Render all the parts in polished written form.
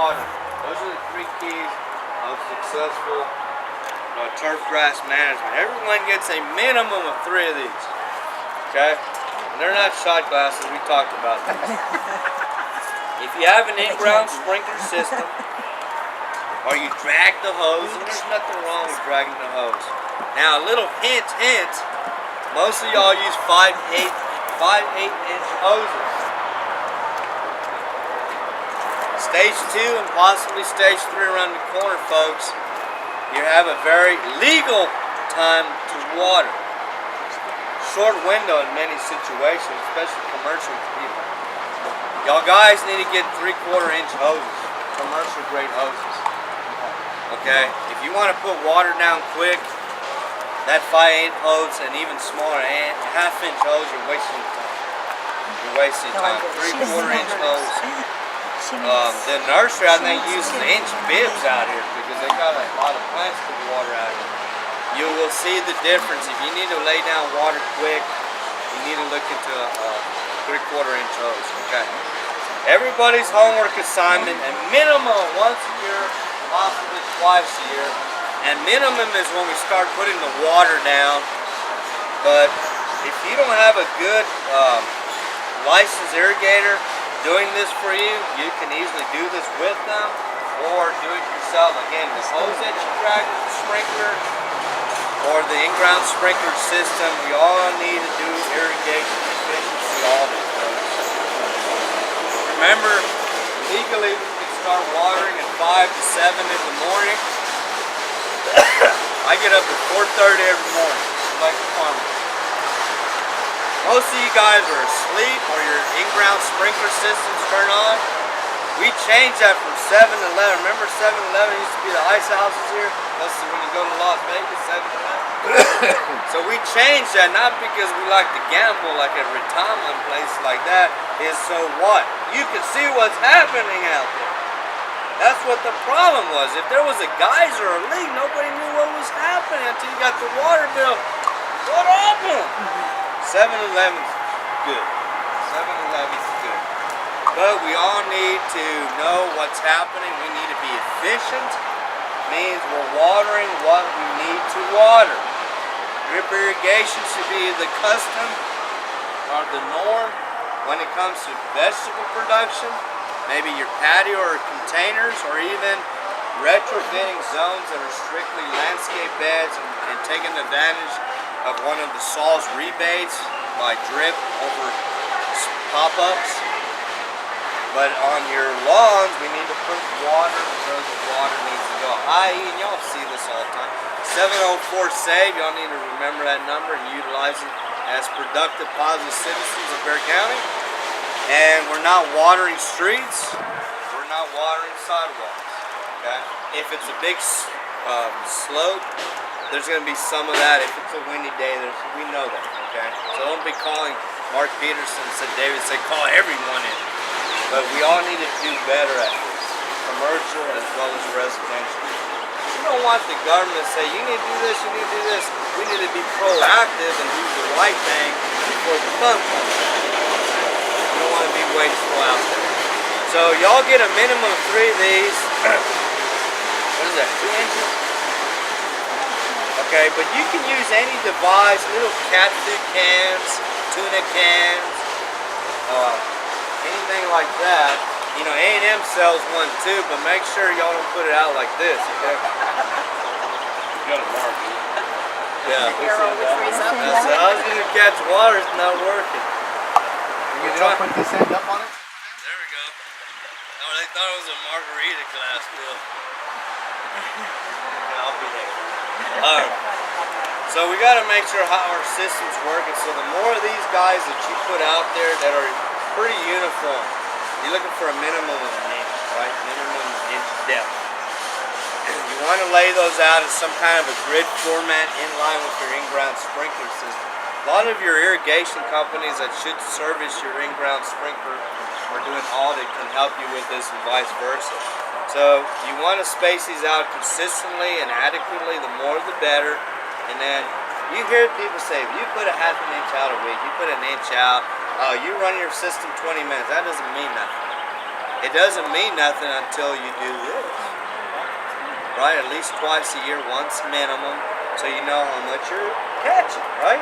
water. Those are the 3 keys of successful turf grass management. Everyone gets a minimum of 3 of these. Okay? And they're not shot glasses, we talked about this. If you have an in-ground sprinkler system, or you drag the hose, and there's nothing wrong with dragging the hose. Now, a little hint, most of y'all use 5/8" hoses. Stage 2 and possibly stage 3 around the corner, folks. You have a very legal time to water. Short window in many situations, especially commercial people. Y'all guys need to get 3/4 inch hoses, commercial grade hoses. Okay, if you want to put water down quick, that 5/8 hose and even smaller 1/2 inch hose, you're wasting your time. You're wasting your time. 3/4 inch hose. The nursery, I think, uses inch bibs out here because they got a lot of plants to put water out here. You will see the difference. If you need to lay down water quick, you need to look into a 3/4 inch hose. Okay. Everybody's homework assignment, a minimum once a year, possibly twice a year, and minimum is when we start putting the water down. But if you don't have a good licensed irrigator doing this for you, you can easily do this with them or do it yourself. Again, the hose that you drag with the sprinkler or the in-ground sprinkler system, we all need to do irrigation efficiency audits. Remember, legally we can start watering at 5 to 7 in the morning. I get up at 4:30 every morning, like a farmer. Most of you guys are asleep or your in-ground sprinkler systems turn on. We changed that from 7-Eleven. Remember 7-Eleven used to be the ice houses here? That's when you go to Las Vegas, 7-Eleven. So we changed that not because we like to gamble like at retirement places like that. Is so what? You can see what's happening out there. That's what the problem was. If there was a geyser or a leak, nobody knew what was happening until you got the water bill. What happened? 7-Eleven's good. 7-Eleven's good. But we all need to know what's happening. We need to be efficient. Means we're watering what we need to water. Drip irrigation should be the custom or the norm when it comes to vegetable production. Maybe your patio or containers, or even retrofitting zones that are strictly landscape beds and taking advantage of one of the SAWS rebates by drip over pop-ups. But on your lawns, we need to put water where the water needs to go. I.e., and y'all see this all the time, 704-SAVE, y'all need to remember that number and utilize it as productive, positive citizens of Bexar County. And we're not watering streets, we're not watering sidewalks, okay? If it's a big slope, there's going to be some of that. If it's a windy day, we know that, okay? So don't be calling Mark Peterson, said David, said call everyone in. But we all need to do better at this, commercial as well as residential. You don't want the government to say, you need to do this, you need to do this. We need to be proactive and do the right thing before the fun comes. You don't want to be wasteful out there. So y'all get a minimum of 3 of these. What is that, 2 inches? Okay, but you can use any device, little cat food cans, tuna cans, anything like that. You know, A&M sells one too, but make sure y'all don't put it out like this, okay? You got a mark, dude. Yeah. I was going to catch water, it's not working. You don't put this end up on it? There we go. Oh, they thought it was a margarita glass, Bill. Yeah, I'll be there. Alright. So we got to make sure how our system's working. So the more of these guys that you put out there that are pretty uniform, you're looking for a minimum of an inch, right? Minimum inch depth. You want to lay those out in some kind of a grid format in line with your in-ground sprinkler system. A lot of your irrigation companies that should service your in-ground sprinkler or do an audit can help you with this and vice versa. So you want to space these out consistently and adequately, the more the better. And then you hear people say, if you put a 1/2 inch out a week, you put an inch out, you run your system 20 minutes. That doesn't mean nothing. it doesn't mean nothing until you do this, right? At least twice a year, once minimum, so you know how much you're catching, right?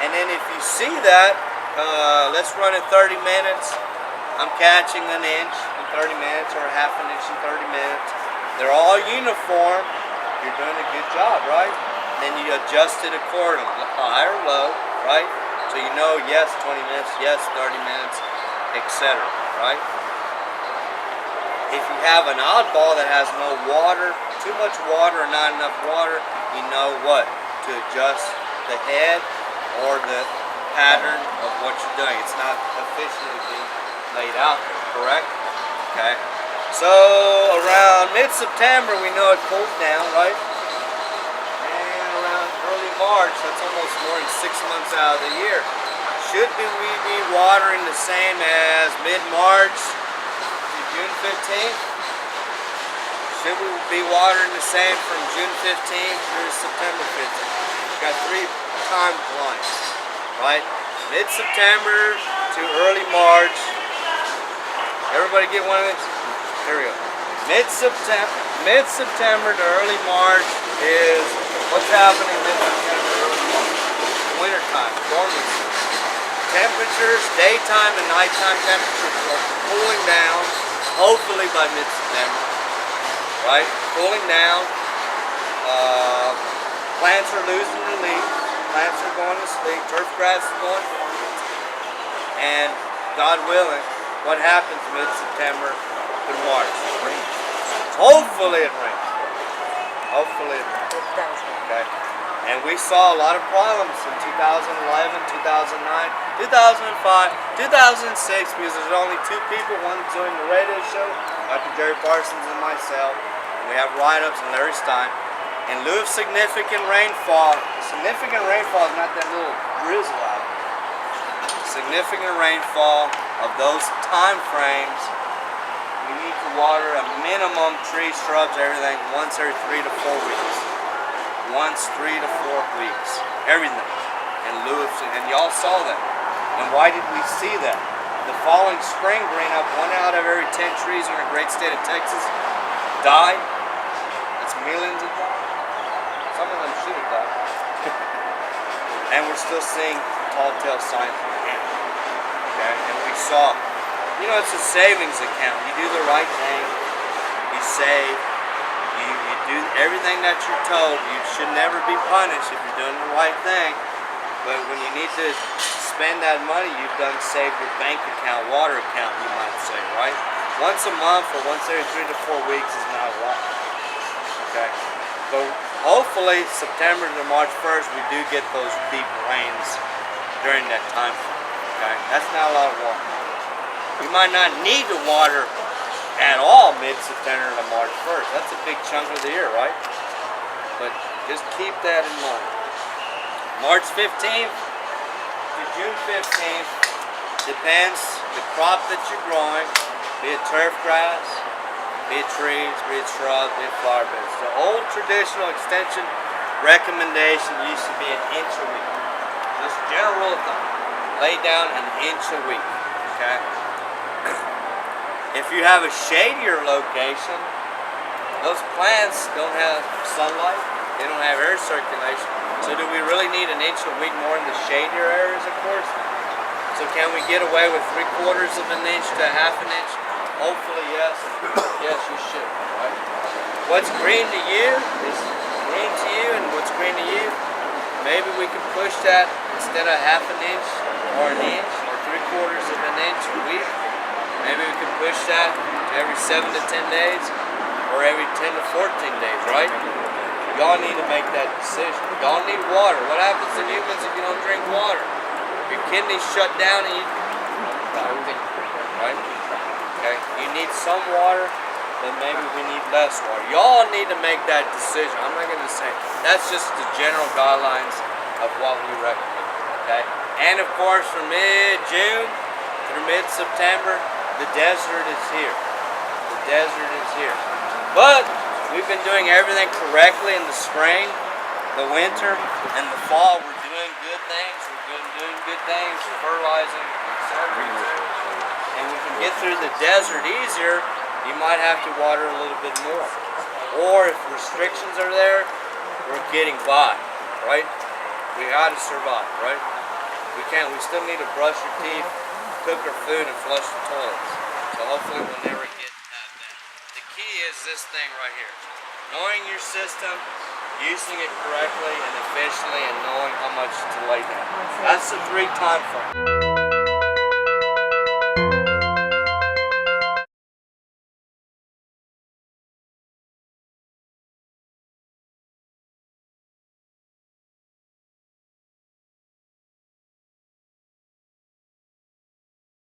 And then if you see that, let's run it 30 minutes. I'm catching an inch in 30 minutes or a half an inch in 30 minutes. They're all uniform. You're doing a good job, right? Then you adjust it accordingly, high or low, right? So you know, yes, 20 minutes, yes, 30 minutes, etc., right? If you have an oddball that has no water, too much water or not enough water, you know what? To adjust the head or the pattern of what you're doing. It's not efficiently being laid out there, correct? Okay. So around mid-September, we know it cools down, right? And around early March, that's almost more than 6 months out of the year. Should we be watering the same as mid-March to June 15th? Should we be watering the same from June 15th through September 15th? We've got 3 time lines, right? Mid-September to early March. Everybody get one of these? Here we go. Mid-September to early March is what's happening mid-September to early March. Winter time, dormancy. Temperatures, daytime and nighttime temperatures are cooling down, hopefully by mid-September, right? Cooling down. Plants are losing their leaves. Plants are going to sleep. Turf grass is going dormant. And God willing, what happens mid-September to March? It rains. Hopefully it rains. Hopefully it rains. Okay. And we saw a lot of problems in 2011, 2009, 2005, 2006 because there's only 2 people, one doing the radio show, Dr. Jerry Parsons and myself. And we have write-ups and Larry Stein. In lieu of significant rainfall is not that little drizzle out. Significant rainfall of those time frames, we need to water a minimum trees, shrubs, everything once every 3 to 4 weeks. Once 3 to 4 weeks. Everything. In lieu of, and y'all saw that. And why did we see that? The following spring, green up 1 out of every 10 trees in our great state of Texas died. That's millions of dollars. Some of them should have died. And we're still seeing tall tale signs of panic. Okay? And we saw, you know, it's a savings account. You do the right thing, you save, you do everything that you're told. You should never be punished if you're doing the right thing. But when you need to spend that money, you've done saved your bank account, water account, you might say, right? Once a month or once every 3 to 4 weeks is not a lot. Okay? So hopefully September to March 1st we do get those deep rains during that time frame. Okay? That's not a lot of water. You might not need to water at all mid-September to March 1st. That's a big chunk of the year, right? But just keep that in mind. March 15th to June 15th depends the crop that you're growing, be it turf grass, be it trees, be it shrubs, be it flower beds. The old traditional extension recommendation used to be 1 inch a week. Just general rule of thumb. Lay down 1 inch a week. Okay? If you have a shadier location, those plants don't have sunlight, they don't have air circulation. So do we really need 1 inch a week more in the shadier areas? Of course not. So can we get away with 3/4 of an inch to 1/2 inch? Hopefully, yes. Yes, you should. Right? What's green to you is green to you, and what's green to you, maybe we can push that instead of 1/2 inch or 1 inch or 3/4 of an inch a week. Maybe we can push that to every 7 to 10 days or every 10 to 14 days, right? Y'all need to make that decision. Y'all need water. What happens to humans if you don't drink water? Your kidneys shut down and you die, right? Okay, you need some water, then maybe we need less water. Y'all need to make that decision. I'm not going to say. That's just the general guidelines of what we recommend. Okay, and of course from mid-June through mid-September, the desert is here. The desert is here. But we've been doing everything correctly in the spring, the winter, and the fall. We're doing good things. We're doing good things, fertilizing, etc. and we can get through the desert easier, you might have to water a little bit more. Or if restrictions are there, we're getting by, right? We gotta survive, right? We still need to brush our teeth, cook our food, and flush the toilets. So hopefully we'll never get that. The key is this thing right here. Knowing your system, using it correctly and efficiently, and knowing how much to lay down. That's the 3 time frame.